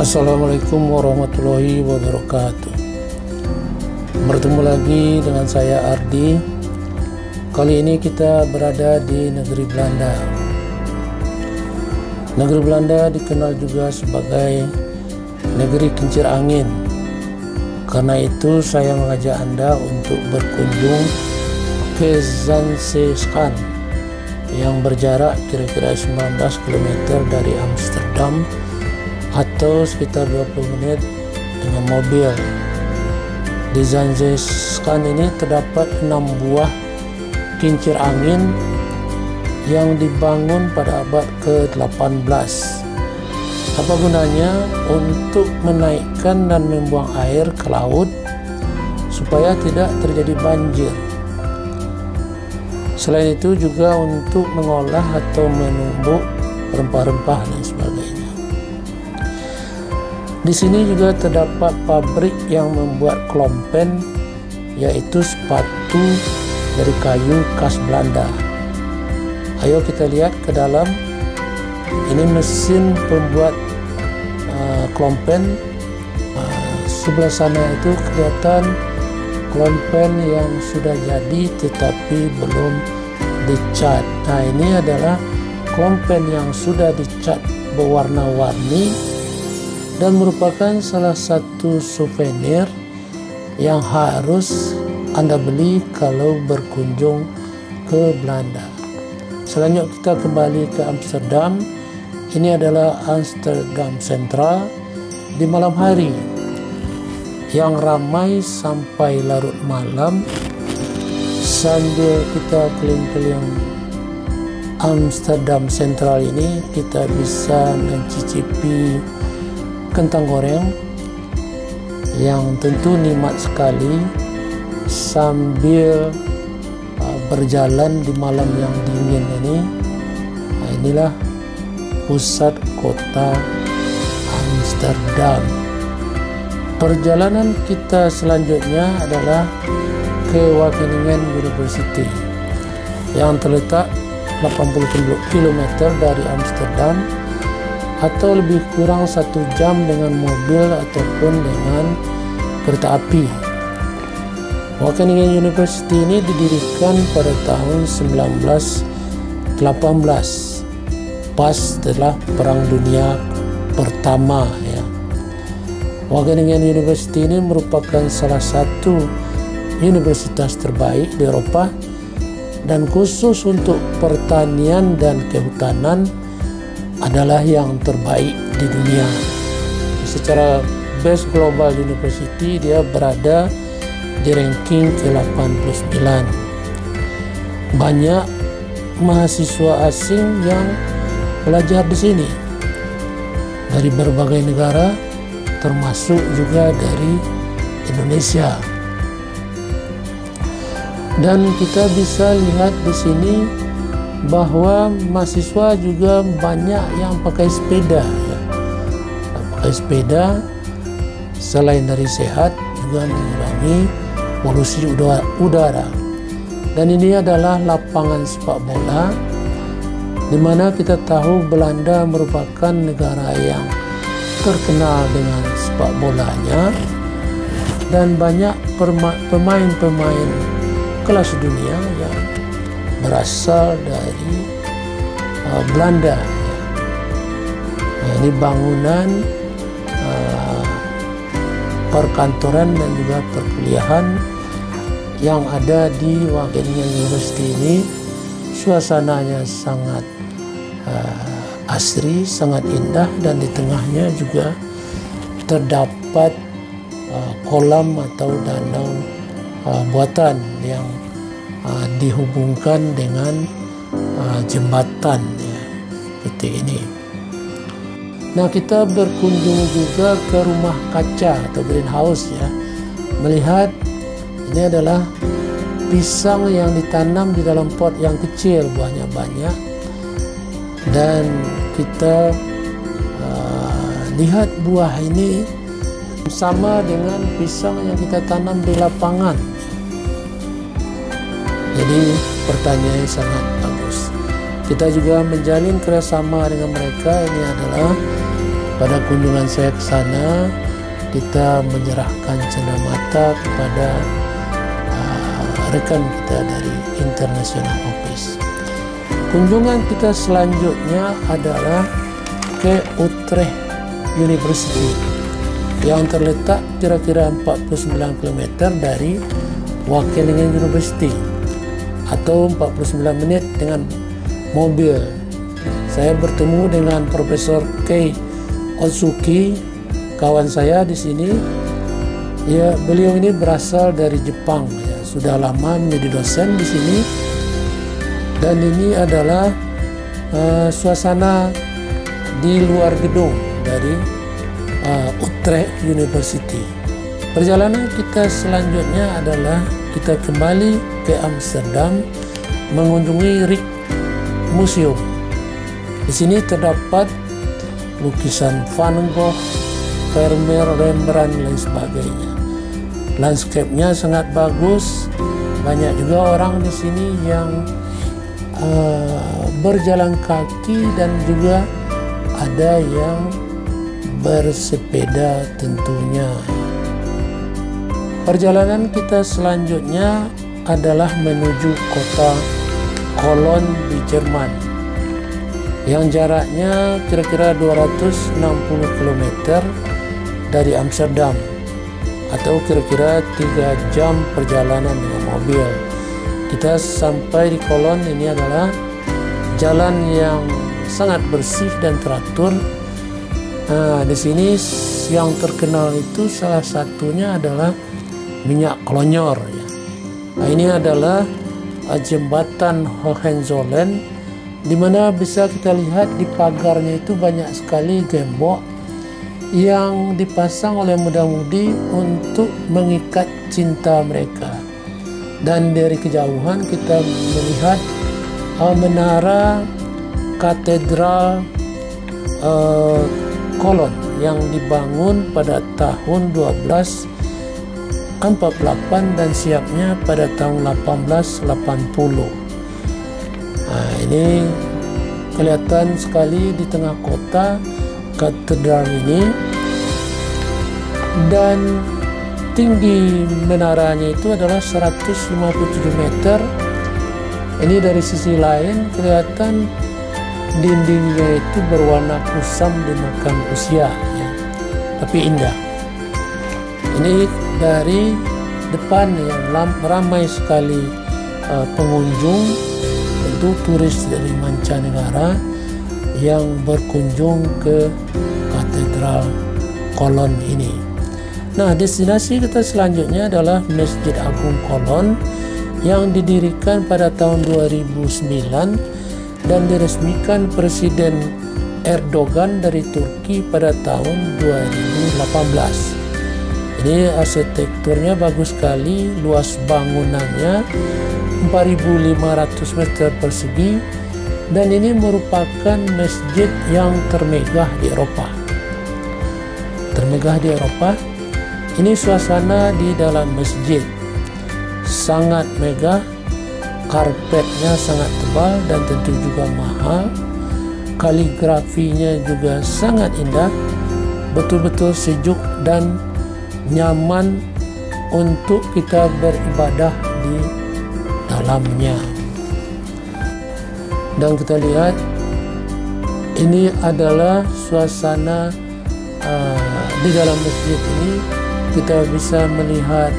Assalamualaikum warahmatullahi wabarakatuh. Bertemu lagi dengan saya Ardi. Kali ini kita berada di negeri Belanda. Negeri Belanda dikenal juga sebagai negeri kincir angin. Karena itu saya mengajak Anda untuk berkunjung ke Zaanstad yang berjarak kira-kira 19 km dari Amsterdam atau sekitar 20 menit dengan mobil. Di Zaanstad ini terdapat 6 buah kincir angin yang dibangun pada abad ke-18. Apa gunanya? Untuk menaikkan dan membuang air ke laut supaya tidak terjadi banjir. Selain itu juga untuk mengolah atau menumbuk rempah-rempah dan sebagainya. Di sini juga terdapat pabrik yang membuat klompen, yaitu sepatu dari kayu khas Belanda. Ayo kita lihat ke dalam. Ini mesin pembuat klompen. Sebelah sana itu kelihatan klompen yang sudah jadi tetapi belum dicat. Nah, ini adalah klompen yang sudah dicat berwarna-warni dan merupakan salah satu souvenir yang harus Anda beli kalau berkunjung ke Belanda. Selanjutnya kita kembali ke Amsterdam. Ini adalah Amsterdam Central di malam hari yang ramai sampai larut malam. Sambil kita keliling-keliling Amsterdam Central ini, kita bisa mencicipi kentang goreng yang tentu nikmat sekali sambil berjalan di malam yang dingin ini. Nah, inilah pusat kota Amsterdam. Perjalanan kita selanjutnya adalah ke Wageningen University yang terletak 80 km dari Amsterdam atau lebih kurang 1 jam dengan mobil ataupun dengan kereta api. Wageningen University ini didirikan pada tahun 1918, pas setelah Perang Dunia Pertama. Wageningen University ini merupakan salah satu universitas terbaik di Eropa dan khusus untuk pertanian dan kehutanan adalah yang terbaik di dunia. Secara Best Global University dia berada di ranking ke-89. Banyak mahasiswa asing yang belajar di sini dari berbagai negara, termasuk juga dari Indonesia. Dan kita bisa lihat di sini bahwa mahasiswa juga banyak yang pakai sepeda. Pakai sepeda selain dari sehat juga mengurangi polusi udara. Dan ini adalah lapangan sepak bola, di mana kita tahu Belanda merupakan negara yang terkenal dengan sepak bolanya dan banyak pemain-pemain kelas dunia yang berasal dari Belanda. Nah, ini bangunan perkantoran dan juga perkuliahan yang ada di Wageningen University ini. Suasananya sangat asri, sangat indah, dan di tengahnya juga terdapat kolam atau danau buatan yang dihubungkan dengan jembatan seperti ini. Nah, kita berkunjung juga ke rumah kaca atau greenhouse melihat ini adalah pisang yang ditanam di dalam pot yang kecil, buahnya banyak, dan kita lihat buah ini sama dengan pisang yang kita tanam di lapangan. Jadi pertanyaannya sangat bagus. Kita juga menjalin kerjasama dengan mereka. Ini adalah Pada kunjungan saya ke sana, kita menyerahkan cenderamata kepada rekan kita dari International Office. Kunjungan kita selanjutnya adalah ke Utrecht University yang terletak kira-kira 49 km dari Wageningen University atau 49 menit dengan mobil. Saya bertemu dengan Profesor Kei Otsuki, kawan saya di sini. Ya, beliau ini berasal dari Jepang, ya, sudah lama menjadi dosen di sini. Dan ini adalah suasana di luar gedung dari Utrecht University. Perjalanan kita selanjutnya adalah kita kembali ke Amsterdam mengunjungi Rijksmuseum. Di sini terdapat lukisan Van Gogh, Vermeer, Rembrandt, dan sebagainya. Landscape-nya sangat bagus. Banyak juga orang di sini yang berjalan kaki dan juga ada yang bersepeda tentunya. Perjalanan kita selanjutnya adalah menuju kota Cologne di Jerman yang jaraknya kira-kira 260 km dari Amsterdam atau kira-kira 3 jam perjalanan dengan mobil. Kita sampai di Cologne. Ini adalah jalan yang sangat bersih dan teratur. Nah, di sini yang terkenal itu salah satunya adalah minyak klonyor. Ya. Nah, ini adalah jembatan Hohenzollern, di mana bisa kita lihat di pagarnya itu banyak sekali gembok yang dipasang oleh muda-mudi untuk mengikat cinta mereka. Dan dari kejauhan kita melihat menara katedral Cologne yang dibangun pada tahun 1248 dan siapnya pada tahun 1880. Nah, ini kelihatan sekali di tengah kota katedral ini, dan tinggi menaranya itu adalah 157 meter. Ini dari sisi lain kelihatan dindingnya itu berwarna kusam dimakan usia, ya, tapi indah. Ini dari depan yang ramai sekali pengunjung, tentu turis dari mancanegara yang berkunjung ke katedral Cologne ini. Nah, destinasi kita selanjutnya adalah Masjid Agung Cologne yang didirikan pada tahun 2009 dan diresmikan Presiden Erdogan dari Turki pada tahun 2018. Ini arsitekturnya bagus sekali, luas bangunannya 4.500 meter persegi, dan ini merupakan masjid yang termegah di Eropa. Termegah di Eropa. Ini suasana di dalam masjid sangat megah, karpetnya sangat tebal dan tentu juga mahal. Kaligrafinya juga sangat indah, betul-betul sejuk dan nyaman untuk kita beribadah di dalamnya. Dan kita lihat ini adalah suasana di dalam masjid ini. Kita bisa melihat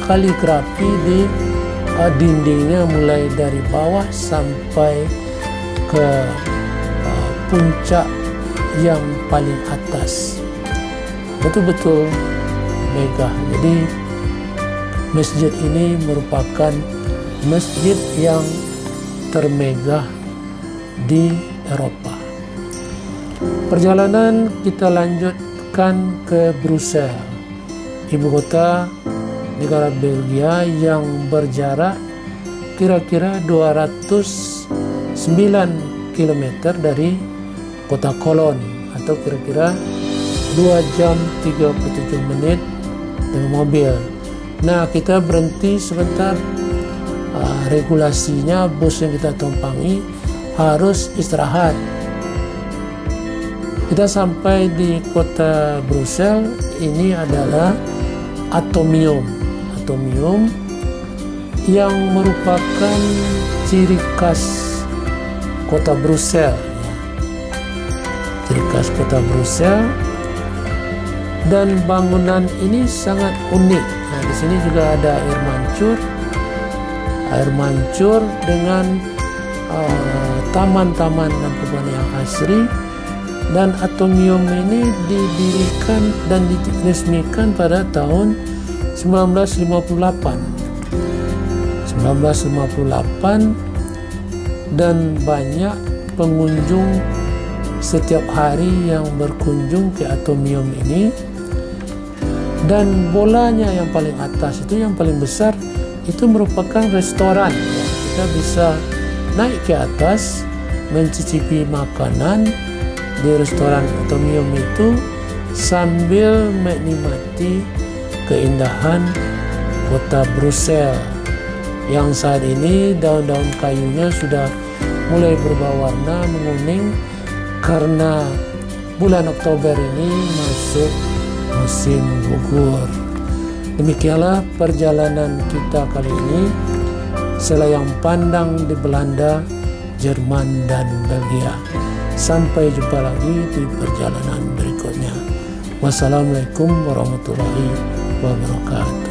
kaligrafi di dindingnya mulai dari bawah sampai ke puncak yang paling atas. Betul-betul megah. Jadi masjid ini merupakan masjid yang termegah di Eropa. Perjalanan kita lanjutkan ke Brussels, ibu kota negara Belgia yang berjarak kira-kira 209 km dari kota Cologne atau kira-kira 2 jam 37 menit dengan mobil. Nah, kita berhenti sebentar. Regulasinya bus yang kita tumpangi harus istirahat. Kita sampai di kota Brussels. Ini adalah Atomium. Atomium yang merupakan ciri khas kota Brussels. Ciri khas kota Brussels. Dan bangunan ini sangat unik. Nah, di sini juga ada air mancur. Air mancur dengan taman-taman dan kebun yang asri. Dan Atomium ini didirikan dan diresmikan pada tahun 1958. Dan banyak pengunjung setiap hari yang berkunjung ke Atomium ini. Dan bolanya yang paling atas itu, yang paling besar itu merupakan restoran. Kita bisa naik ke atas mencicipi makanan di restoran Atomium itu sambil menikmati keindahan kota Brussels yang saat ini daun-daun kayunya sudah mulai berubah warna menguning karena bulan Oktober ini masuk musim gugur. Demikianlah perjalanan kita kali ini, selayang pandang di Belanda, Jerman, dan Belgia. Sampai jumpa lagi di perjalanan berikutnya. Wassalamualaikum warahmatullahi wabarakatuh.